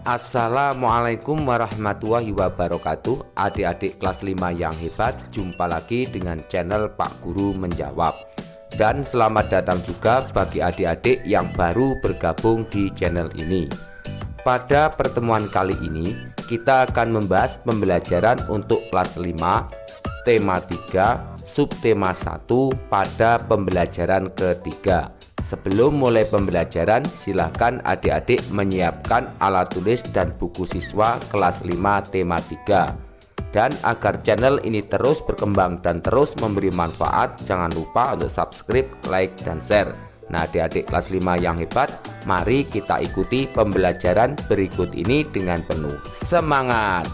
Assalamualaikum warahmatullahi wabarakatuh. Adik-adik kelas 5 yang hebat, jumpa lagi dengan channel Pak Guru Menjawab. Dan selamat datang juga bagi adik-adik yang baru bergabung di channel ini. Pada pertemuan kali ini kita akan membahas pembelajaran untuk kelas 5 tema 3 subtema 1 pada pembelajaran ketiga. Sebelum mulai pembelajaran, silahkan adik-adik menyiapkan alat tulis dan buku siswa kelas 5 tema 3. Dan agar channel ini terus berkembang dan terus memberi manfaat, jangan lupa untuk subscribe, like, dan share. Nah, adik-adik kelas 5 yang hebat, mari kita ikuti pembelajaran berikut ini dengan penuh semangat.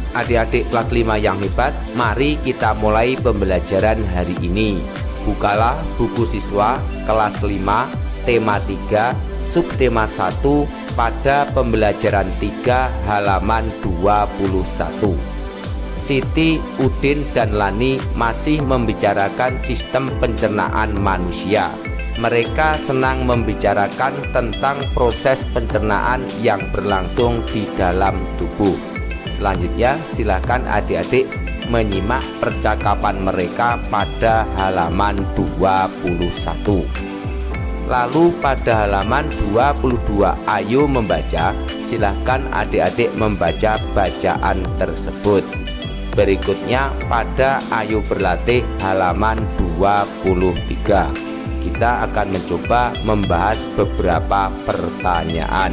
Adik-adik kelas 5 yang hebat, mari kita mulai pembelajaran hari ini. Bukalah buku siswa kelas 5 tema 3 subtema 1 pada pembelajaran 3 halaman 21. Siti, Udin, dan Lani masih membicarakan sistem pencernaan manusia. Mereka senang membicarakan tentang proses pencernaan yang berlangsung di dalam tubuh. Selanjutnya, silakan adik-adik menyimak percakapan mereka pada halaman 21. Lalu pada halaman 22, ayo membaca. Silahkan adik-adik membaca bacaan tersebut. Berikutnya pada ayo berlatih halaman 23. Kita akan mencoba membahas beberapa pertanyaan.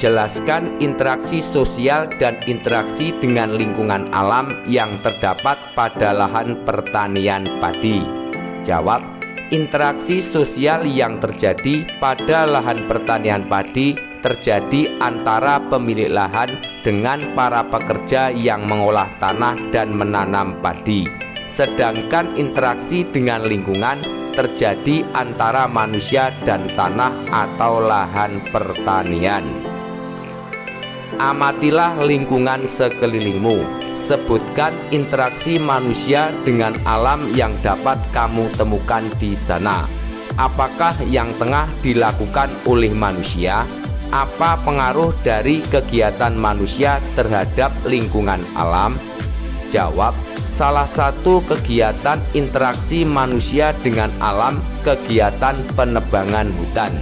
Jelaskan interaksi sosial dan interaksi dengan lingkungan alam yang terdapat pada lahan pertanian padi. Jawab, interaksi sosial yang terjadi pada lahan pertanian padi terjadi antara pemilik lahan dengan para pekerja yang mengolah tanah dan menanam padi. Sedangkan interaksi dengan lingkungan terjadi antara manusia dan tanah atau lahan pertanian. Amatilah lingkungan sekelilingmu. Sebutkan interaksi manusia dengan alam yang dapat kamu temukan di sana. Apakah yang tengah dilakukan oleh manusia? Apa pengaruh dari kegiatan manusia terhadap lingkungan alam? Jawab, salah satu kegiatan interaksi manusia dengan alam kegiatan penebangan hutan.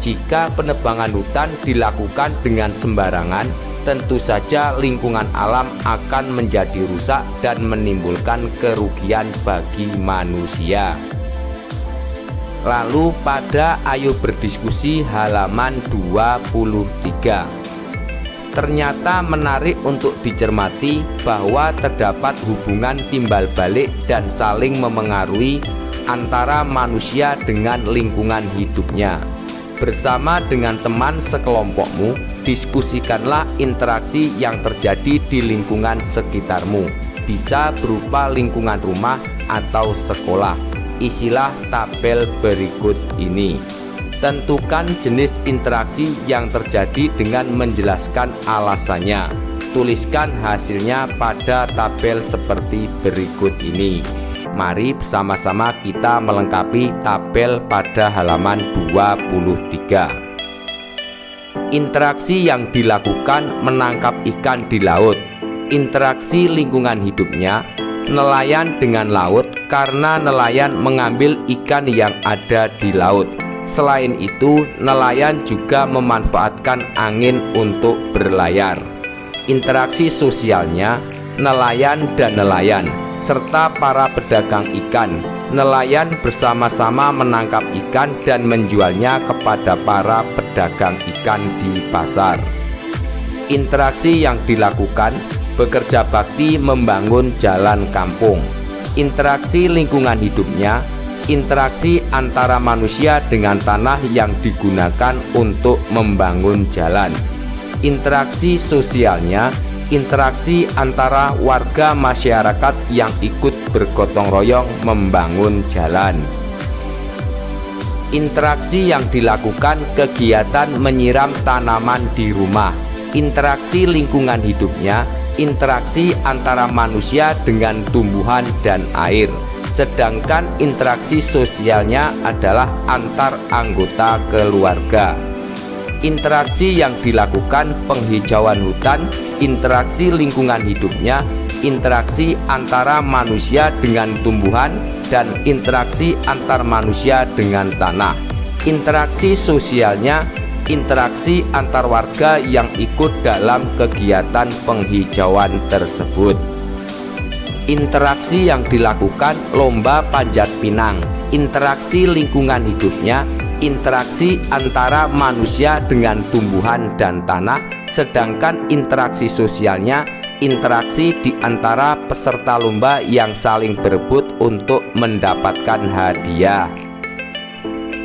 Jika penebangan hutan dilakukan dengan sembarangan, tentu saja lingkungan alam akan menjadi rusak dan menimbulkan kerugian bagi manusia. Lalu pada ayo berdiskusi halaman 23. Ternyata menarik untuk dicermati bahwa terdapat hubungan timbal balik dan saling memengaruhi antara manusia dengan lingkungan hidupnya. Bersama dengan teman sekelompokmu, diskusikanlah interaksi yang terjadi di lingkungan sekitarmu. Bisa berupa lingkungan rumah atau sekolah. Isilah tabel berikut ini. Tentukan jenis interaksi yang terjadi dengan menjelaskan alasannya. Tuliskan hasilnya pada tabel seperti berikut ini. Mari bersama-sama kita melengkapi tabel pada halaman 23. Interaksi yang dilakukan menangkap ikan di laut. Interaksi lingkungan hidupnya, nelayan dengan laut karena nelayan mengambil ikan yang ada di laut. Selain itu, nelayan juga memanfaatkan angin untuk berlayar. Interaksi sosialnya, nelayan dan nelayan serta para pedagang ikan. Nelayan bersama-sama menangkap ikan dan menjualnya kepada para pedagang ikan di pasar. Interaksi yang dilakukan, bekerja bakti membangun jalan kampung. Interaksi lingkungan hidupnya, interaksi antara manusia dengan tanah yang digunakan untuk membangun jalan. Interaksi sosialnya, interaksi antara warga masyarakat yang ikut bergotong royong membangun jalan. Interaksi yang dilakukan, kegiatan menyiram tanaman di rumah. Interaksi lingkungan hidupnya, interaksi antara manusia dengan tumbuhan dan air, sedangkan interaksi sosialnya adalah antar anggota keluarga. Interaksi yang dilakukan penghijauan hutan, interaksi lingkungan hidupnya, interaksi antara manusia dengan tumbuhan, dan interaksi antar manusia dengan tanah. Interaksi sosialnya, interaksi antar warga yang ikut dalam kegiatan penghijauan tersebut. Interaksi yang dilakukan lomba panjat pinang, interaksi lingkungan hidupnya, interaksi antara manusia dengan tumbuhan dan tanah, sedangkan interaksi sosialnya, interaksi di antara peserta lomba yang saling berebut untuk mendapatkan hadiah.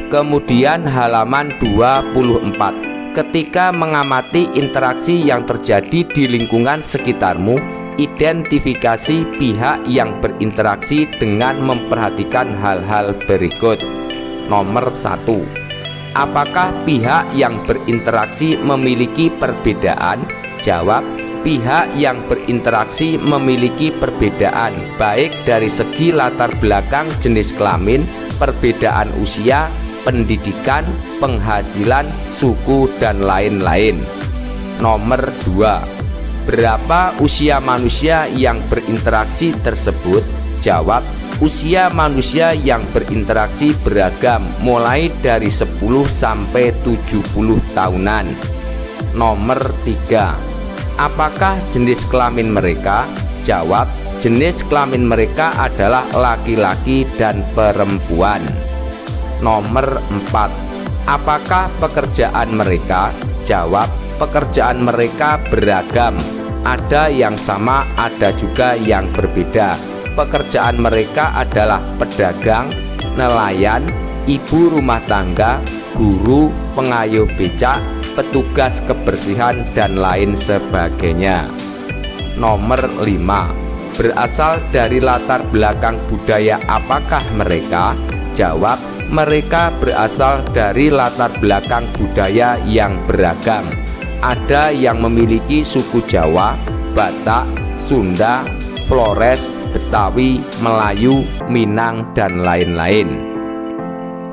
Kemudian halaman 24. Ketika mengamati interaksi yang terjadi di lingkungan sekitarmu, identifikasi pihak yang berinteraksi dengan memperhatikan hal-hal berikut. Nomor 1. Apakah pihak yang berinteraksi memiliki perbedaan? Jawab: pihak yang berinteraksi memiliki perbedaan, baik dari segi latar belakang jenis kelamin, perbedaan usia, pendidikan, penghasilan, suku, dan lain-lain. Nomor 2. Berapa usia manusia yang berinteraksi tersebut? Jawab: usia manusia yang berinteraksi beragam, mulai dari 10 sampai 70 tahunan. Nomor 3. Apakah jenis kelamin mereka? Jawab: jenis kelamin mereka adalah laki-laki dan perempuan. Nomor 4. Apakah pekerjaan mereka? Jawab: pekerjaan mereka beragam, ada yang sama, ada juga yang berbeda. Pekerjaan mereka adalah pedagang, nelayan, ibu rumah tangga, guru, pengayuh becak, petugas kebersihan, dan lain sebagainya. Nomor 5. Berasal dari latar belakang budaya apakah mereka? Jawab: mereka berasal dari latar belakang budaya yang beragam. Ada yang memiliki suku Jawa, Batak, Sunda, Flores, Betawi, Melayu, Minang, dan lain-lain.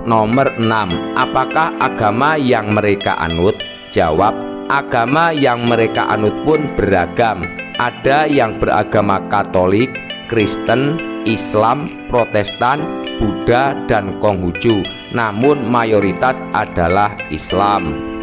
Nomor 6. Apakah agama yang mereka anut? Jawab: agama yang mereka anut pun beragam. Ada yang beragama Katolik, Kristen, Islam, Protestan, Buddha, dan Konghucu, namun mayoritas adalah Islam.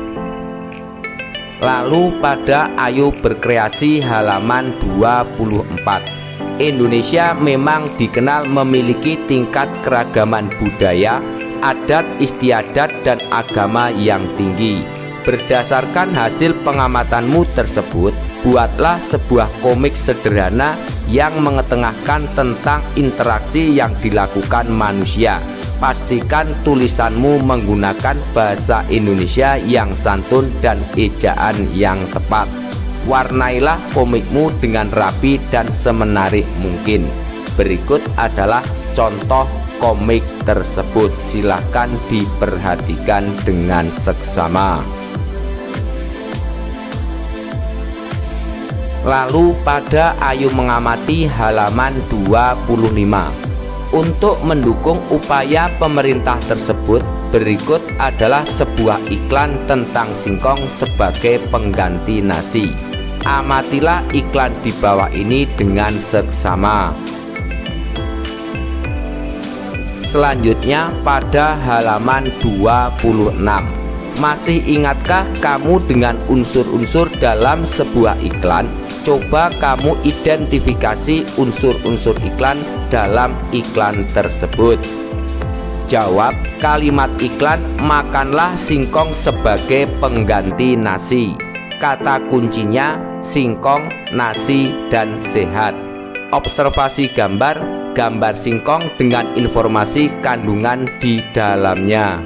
Lalu pada Ayo Berkreasi halaman 24. Indonesia memang dikenal memiliki tingkat keragaman budaya, adat istiadat, dan agama yang tinggi. Berdasarkan hasil pengamatanmu tersebut, buatlah sebuah komik sederhana yang mengetengahkan tentang interaksi yang dilakukan manusia. Pastikan tulisanmu menggunakan bahasa Indonesia yang santun dan ejaan yang tepat. Warnailah komikmu dengan rapi dan semenarik mungkin. Berikut adalah contoh komik tersebut. Silakan diperhatikan dengan seksama. Lalu pada Ayo Mengamati halaman 25. Untuk mendukung upaya pemerintah tersebut, berikut adalah sebuah iklan tentang singkong sebagai pengganti nasi. Amatilah iklan di bawah ini dengan seksama. Selanjutnya pada halaman 26. Masih ingatkah kamu dengan unsur-unsur dalam sebuah iklan? Coba kamu identifikasi unsur-unsur iklan dalam iklan tersebut. Jawab: kalimat iklan "makanlah singkong sebagai pengganti nasi". Kata kuncinya singkong, nasi, dan sehat. Observasi gambar, gambar singkong dengan informasi kandungan di dalamnya.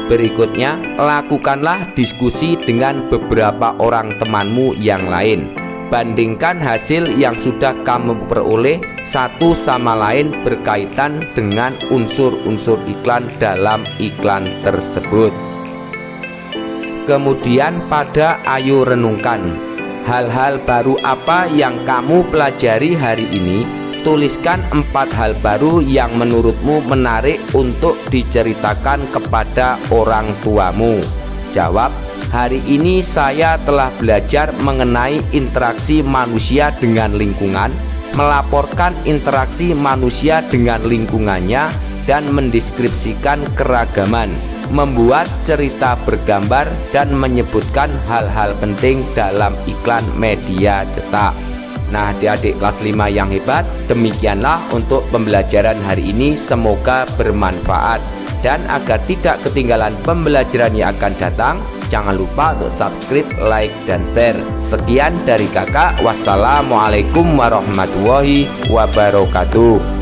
Berikutnya, lakukanlah diskusi dengan beberapa orang temanmu yang lain. Bandingkan hasil yang sudah kamu peroleh satu sama lain berkaitan dengan unsur-unsur iklan dalam iklan tersebut. Kemudian pada Ayo Renungkan, Hal-hal baru apa yang kamu pelajari hari ini? Tuliskan 4 hal baru yang menurutmu menarik untuk diceritakan kepada orang tuamu. Jawab, hari ini saya telah belajar mengenai interaksi manusia dengan lingkungan, melaporkan interaksi manusia dengan lingkungannya, dan mendeskripsikan keragaman, membuat cerita bergambar, dan menyebutkan hal-hal penting dalam iklan media cetak. Nah, adik-adik kelas 5 yang hebat, demikianlah untuk pembelajaran hari ini. Semoga bermanfaat, dan agar tidak ketinggalan pembelajaran yang akan datang, jangan lupa untuk subscribe, like, dan share. Sekian dari kakak. Wassalamualaikum warahmatullahi wabarakatuh.